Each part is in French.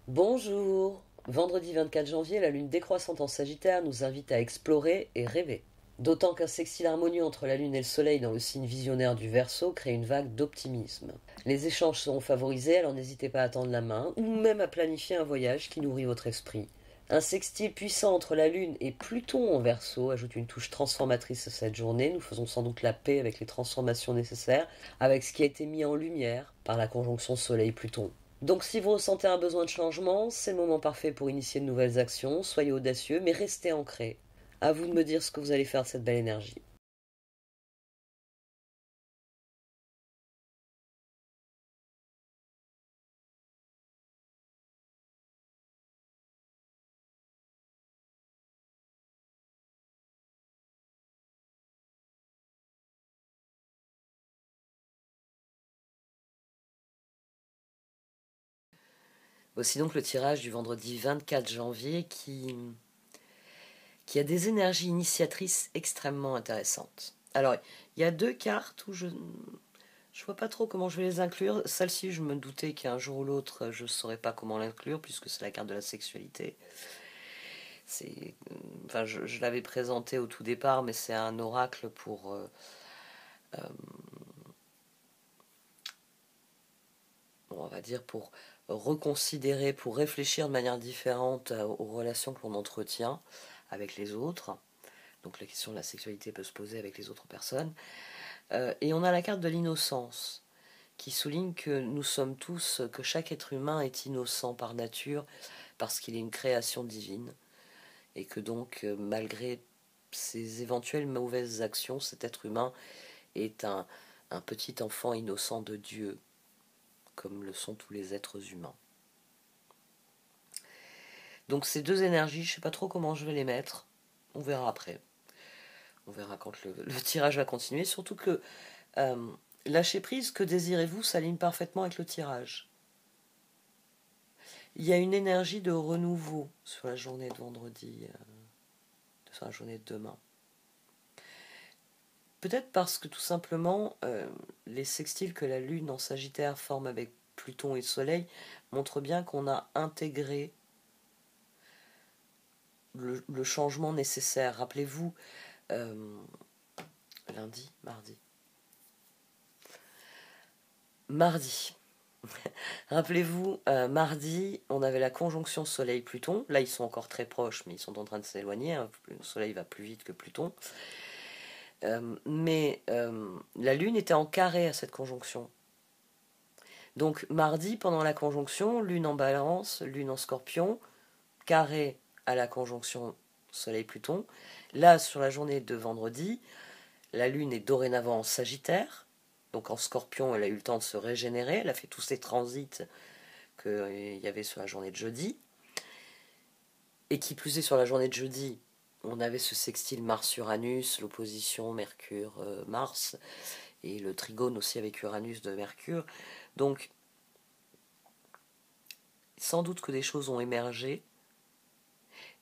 Bonjour! Vendredi 24 janvier, la lune décroissante en Sagittaire nous invite à explorer et rêver. D'autant qu'un sextile harmonieux entre la lune et le soleil dans le signe visionnaire du Verseau crée une vague d'optimisme. Les échanges seront favorisés, alors n'hésitez pas à tendre la main ou même à planifier un voyage qui nourrit votre esprit. Un sextile puissant entre la Lune et Pluton en Verseau ajoute une touche transformatrice à cette journée. Nous faisons sans doute la paix avec les transformations nécessaires, avec ce qui a été mis en lumière par la conjonction Soleil-Pluton. Donc si vous ressentez un besoin de changement, c'est le moment parfait pour initier de nouvelles actions. Soyez audacieux, mais restez ancrés. À vous de me dire ce que vous allez faire de cette belle énergie. Voici donc le tirage du vendredi 24 janvier qui a des énergies initiatrices extrêmement intéressantes. Alors, il y a deux cartes où je vois pas trop comment je vais les inclure. Celle-ci, je me doutais qu'un jour ou l'autre, je ne saurais pas comment l'inclure, puisque c'est la carte de la sexualité. Enfin, je l'avais présenté au tout départ, mais c'est un oracle pour on va dire pour reconsidérer, pour réfléchir de manière différente aux relations que l'on entretient avec les autres. Donc la question de la sexualité peut se poser avec les autres personnes. Et on a la carte de l'innocence, qui souligne que nous sommes tous, que chaque être humain est innocent par nature, parce qu'il est une création divine, et que donc, malgré ses éventuelles mauvaises actions, cet être humain est un petit enfant innocent de Dieu, comme le sont tous les êtres humains. Donc ces deux énergies, je ne sais pas trop comment je vais les mettre, on verra après. On verra quand le tirage va continuer, surtout que lâcher prise, que désirez-vous, s'aligne parfaitement avec le tirage. Il y a une énergie de renouveau sur la journée de vendredi, sur la journée de demain. Peut-être parce que tout simplement, les sextiles que la Lune en Sagittaire forme avec Pluton et Soleil montrent bien qu'on a intégré le changement nécessaire. Rappelez-vous, lundi, mardi. Rappelez-vous, mardi, on avait la conjonction Soleil-Pluton. Là, ils sont encore très proches, mais ils sont en train de s'éloigner. Hein. Le Soleil va plus vite que Pluton. Mais la Lune était en carré à cette conjonction. Donc, mardi, pendant la conjonction, Lune en Balance, Lune en Scorpion, carré à la conjonction Soleil-Pluton. Là, sur la journée de vendredi, la Lune est dorénavant en Sagittaire. Donc, en Scorpion, elle a eu le temps de se régénérer. Elle a fait tous ces transits qu'il y avait sur la journée de jeudi. Et qui plus est, sur la journée de jeudi, on avait ce sextile Mars-Uranus, l'opposition Mercure-Mars, et le trigone aussi avec Uranus de Mercure. Donc, sans doute que des choses ont émergé.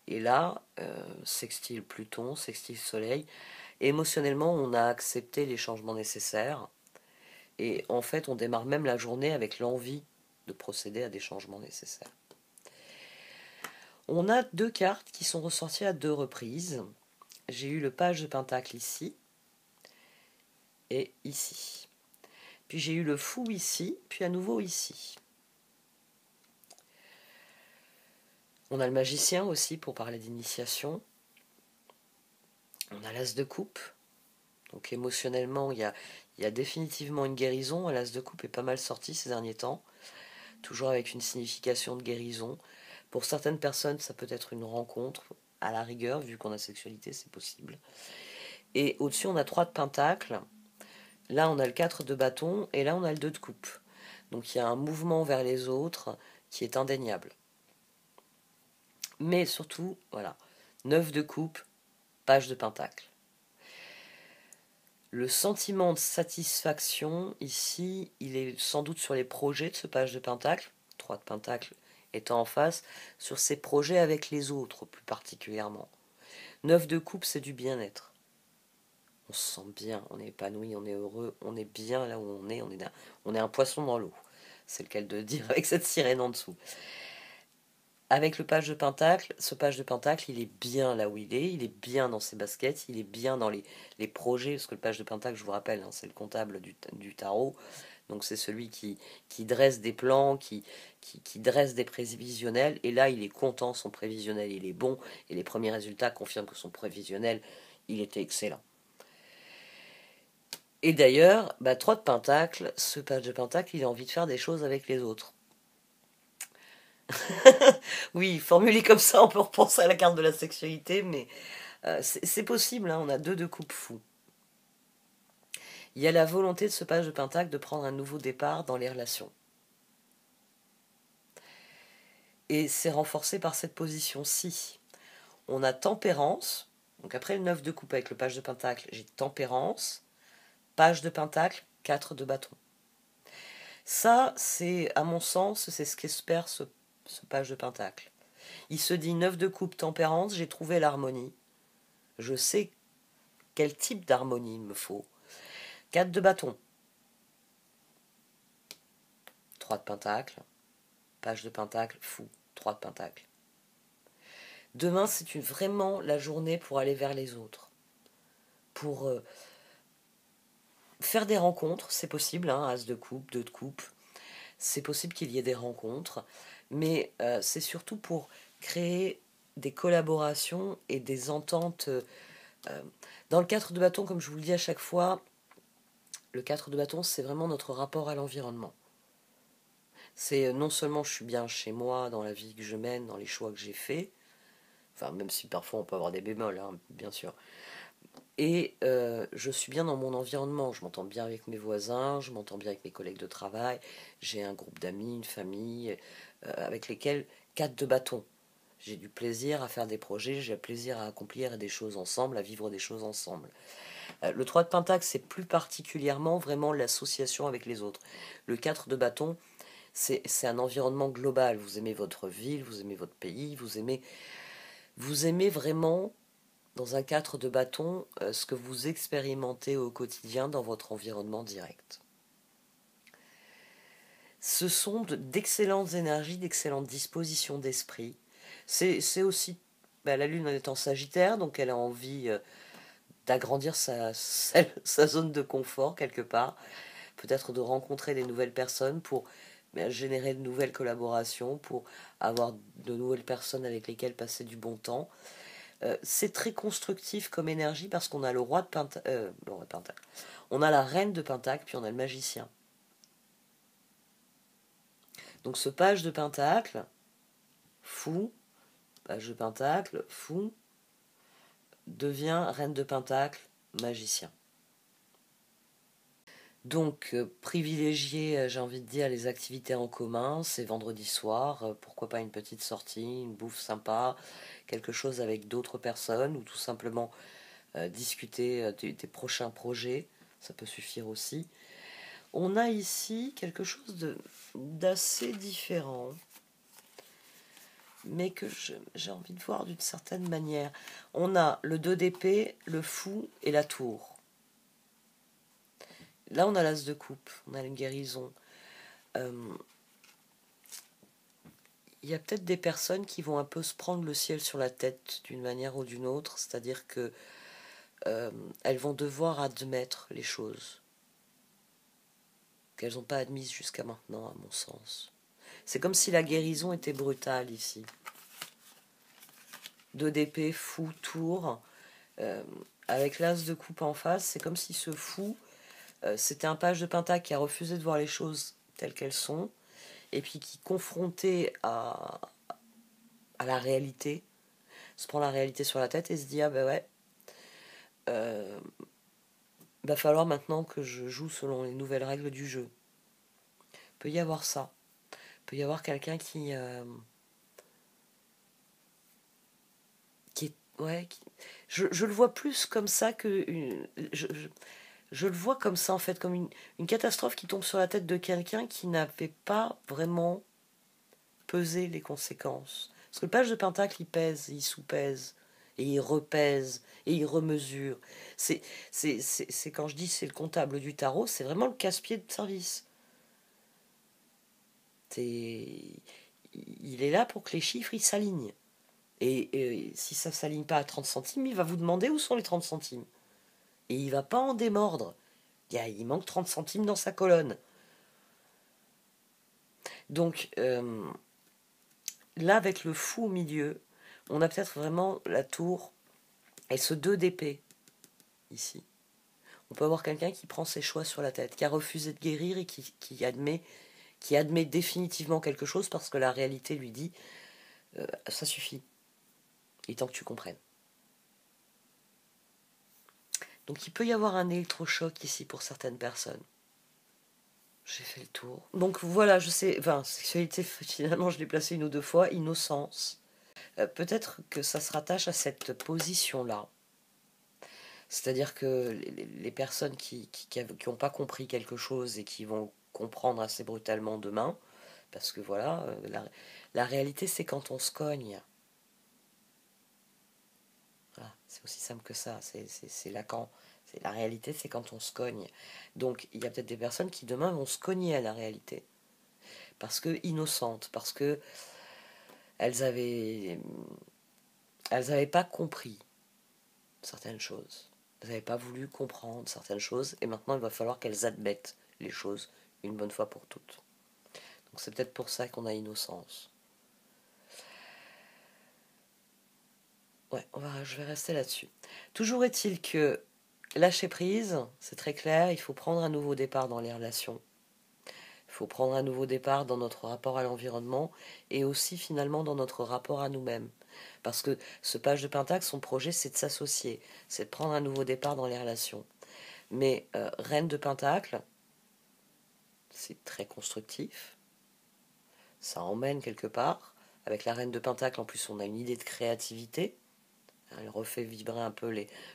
Et là, sextile Pluton, sextile Soleil, émotionnellement, on a accepté les changements nécessaires. Et en fait, on démarre même la journée avec l'envie de procéder à des changements nécessaires. On a deux cartes qui sont ressorties à deux reprises. J'ai eu le page de Pentacle ici et ici. Puis j'ai eu le fou ici, puis à nouveau ici. On a le magicien aussi pour parler d'initiation. On a l'as de coupe. Donc émotionnellement, il y a définitivement une guérison. L'as de coupe est pas mal sorti ces derniers temps. Toujours avec une signification de guérison. Pour certaines personnes, ça peut être une rencontre. À la rigueur, vu qu'on a sexualité, c'est possible. Et au-dessus, on a 3 de pentacle. Là, on a le 4 de bâton. Et là, on a le 2 de coupe. Donc il y a un mouvement vers les autres qui est indéniable. Mais surtout, voilà, 9 de coupe, page de pentacle. Le sentiment de satisfaction, ici, il est sans doute sur les projets de ce page de pentacle, 3 de pentacle étant en face, sur ses projets avec les autres plus particulièrement. 9 de coupe, c'est du bien-être. On se sent bien, on est épanoui, on est heureux, on est bien là où on est un poisson dans l'eau. C'est le cas de dire avec cette sirène en dessous. Avec le page de Pentacle, ce page de Pentacle, il est bien là où il est bien dans ses baskets, il est bien dans les projets, parce que le page de Pentacle, je vous rappelle, hein, c'est le comptable du tarot, donc c'est celui qui dresse des plans, qui dresse des prévisionnels, et là il est content, son prévisionnel il est bon, et les premiers résultats confirment que son prévisionnel, il était excellent. Et d'ailleurs, 3 de Pentacle, ce page de Pentacle, il a envie de faire des choses avec les autres. Oui, formulé comme ça, on peut repenser à la carte de la sexualité, mais c'est possible, hein, on a 2 de coupe fou. Il y a la volonté de ce page de Pentacle de prendre un nouveau départ dans les relations. Et c'est renforcé par cette position-ci. On a tempérance, donc après le 9 de coupe avec le page de Pentacle, j'ai tempérance, page de Pentacle, 4 de bâton. Ça, c'est, à mon sens, c'est ce qu'espère ce page de Pentacle. Il se dit 9 de coupe, tempérance, j'ai trouvé l'harmonie. Je sais quel type d'harmonie il me faut. 4 de bâton. 3 de pentacle. Page de pentacle, fou. 3 de pentacle. Demain, c'est vraiment la journée pour aller vers les autres. Pour faire des rencontres, c'est possible, hein, as de coupe, 2 de coupe. C'est possible qu'il y ait des rencontres. Mais c'est surtout pour créer des collaborations et des ententes. Dans le 4 de bâton, comme je vous le dis à chaque fois, le 4 de bâton, c'est vraiment notre rapport à l'environnement. C'est non seulement je suis bien chez moi, dans la vie que je mène, dans les choix que j'ai faits, enfin même si parfois on peut avoir des bémols, hein, bien sûr, et je suis bien dans mon environnement, je m'entends bien avec mes voisins, je m'entends bien avec mes collègues de travail, j'ai un groupe d'amis, une famille, avec lesquels 4 de bâton. J'ai du plaisir à faire des projets, j'ai du plaisir à accomplir des choses ensemble, à vivre des choses ensemble. Le 3 de pentacle, c'est plus particulièrement vraiment l'association avec les autres. Le 4 de bâton, c'est un environnement global. Vous aimez votre ville, vous aimez votre pays, vous aimez vraiment, dans un 4 de bâton, ce que vous expérimentez au quotidien dans votre environnement direct. Ce sont d'excellentes énergies, d'excellentes dispositions d'esprit. C'est aussi, la Lune est en Sagittaire, donc elle a envie d'agrandir sa zone de confort quelque part, peut-être de rencontrer des nouvelles personnes pour générer de nouvelles collaborations, pour avoir de nouvelles personnes avec lesquelles passer du bon temps. C'est très constructif comme énergie parce qu'on a le roi de Pentacle, on a la reine de Pentacle, puis on a le magicien. Donc ce page de Pentacle, fou, page de Pentacle, fou, devient reine de Pentacle, magicien. Donc, privilégier, j'ai envie de dire, les activités en commun, c'est vendredi soir, pourquoi pas une petite sortie, une bouffe sympa, quelque chose avec d'autres personnes, ou tout simplement discuter des prochains projets, ça peut suffire aussi. On a ici quelque chose d'assez différent, mais que j'ai envie de voir d'une certaine manière. On a le 2 d'épée, le fou et la tour. Là, on a l'as de coupe, on a une guérison. Il y a peut-être des personnes qui vont un peu se prendre le ciel sur la tête d'une manière ou d'une autre, c'est-à-dire que elles vont devoir admettre les choses qu'elles n'ont pas admises jusqu'à maintenant, à mon sens. C'est comme si la guérison était brutale ici. 2 d'épée, fou, tour, avec l'as de coupe en face, c'est comme si ce fou... c'était un page de pentacle qui a refusé de voir les choses telles qu'elles sont, et puis qui, confronté à la réalité, se prend la réalité sur la tête et se dit « Ah ben ouais, va falloir maintenant que je joue selon les nouvelles règles du jeu. » Il peut y avoir ça. Il peut y avoir quelqu'un qui est... Ouais, je le vois plus comme ça que... Je le vois comme ça, en fait, comme une catastrophe qui tombe sur la tête de quelqu'un qui n'avait pas vraiment pesé les conséquences. Parce que le page de Pentacle, il pèse, il sous-pèse, et il repèse, et il remesure. C'est quand je dis c'est le comptable du tarot, c'est vraiment le casse-pied de service. il est là pour que les chiffres, ils s'alignent. Et si ça ne s'aligne pas à 30 centimes, il va vous demander où sont les 30 centimes. Et il ne va pas en démordre. Il manque 30 centimes dans sa colonne. Donc, là, avec le fou au milieu, on a peut-être vraiment la tour et ce 2 d'épée, ici. On peut avoir quelqu'un qui prend ses choix sur la tête, qui a refusé de guérir et qui admet définitivement quelque chose parce que la réalité lui dit ça suffit. Il est temps que tu comprennes. Donc il peut y avoir un électrochoc ici pour certaines personnes. J'ai fait le tour. Donc voilà, je sais, enfin, sexualité, finalement, je l'ai placé une ou deux fois, innocence. Peut-être que ça se rattache à cette position-là. C'est-à-dire que les personnes qui n'ont pas compris quelque chose et qui vont comprendre assez brutalement demain, parce que voilà, la réalité c'est quand on se cogne. Voilà, c'est aussi simple que ça, c'est Lacan. La réalité c'est quand on se cogne. Donc il y a peut-être des personnes qui demain vont se cogner à la réalité. Parce que innocentes, parce que elles avaient pas compris certaines choses. Elles n'avaient pas voulu comprendre certaines choses, et maintenant il va falloir qu'elles admettent les choses une bonne fois pour toutes. Donc c'est peut-être pour ça qu'on a innocence. Ouais, je vais rester là-dessus. Toujours est-il que lâcher prise, c'est très clair, il faut prendre un nouveau départ dans les relations. Il faut prendre un nouveau départ dans notre rapport à l'environnement et aussi finalement dans notre rapport à nous-mêmes. Parce que ce page de Pentacle, son projet, c'est de s'associer, c'est de prendre un nouveau départ dans les relations. Mais Reine de Pentacle, c'est très constructif, ça emmène quelque part. Avec la Reine de Pentacle, en plus, on a une idée de créativité. Elle refait vibrer un peu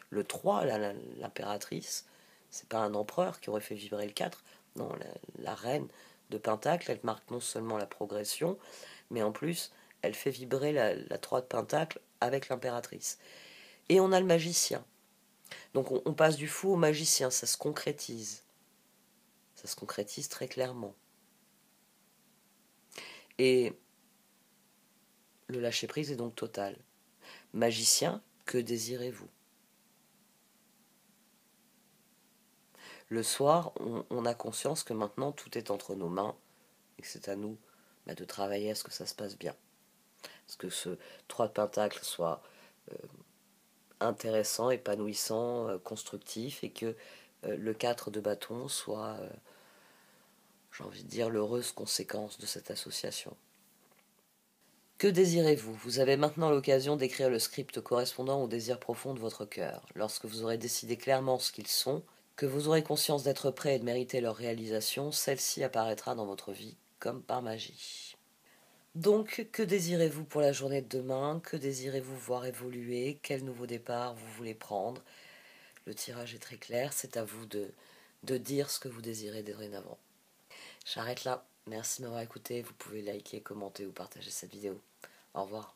le 3, l'impératrice. C'est pas un empereur qui aurait fait vibrer le 4. Non, la Reine de Pentacle, elle marque non seulement la progression, mais en plus, elle fait vibrer la 3 de Pentacle avec l'impératrice. Et on a le magicien. Donc on passe du fou au magicien, ça se concrétise. Ça se concrétise très clairement. Et le lâcher-prise est donc total. Magicien, que désirez-vous? Le soir, on a conscience que maintenant tout est entre nos mains et que c'est à nous de travailler à ce que ça se passe bien. À ce que ce 3 de Pentacle soit intéressant, épanouissant, constructif et que le 4 de bâton soit, j'ai envie de dire, l'heureuse conséquence de cette association. Que désirez-vous? Vous avez maintenant l'occasion d'écrire le script correspondant au désir profond de votre cœur. Lorsque vous aurez décidé clairement ce qu'ils sont, que vous aurez conscience d'être prêt et de mériter leur réalisation, celle-ci apparaîtra dans votre vie comme par magie. Donc, que désirez-vous pour la journée de demain? Que désirez-vous voir évoluer? Quel nouveau départ vous voulez prendre? Le tirage est très clair, c'est à vous de dire ce que vous désirez dorénavant. J'arrête là. Merci de m'avoir écouté. Vous pouvez liker, commenter ou partager cette vidéo. Au revoir.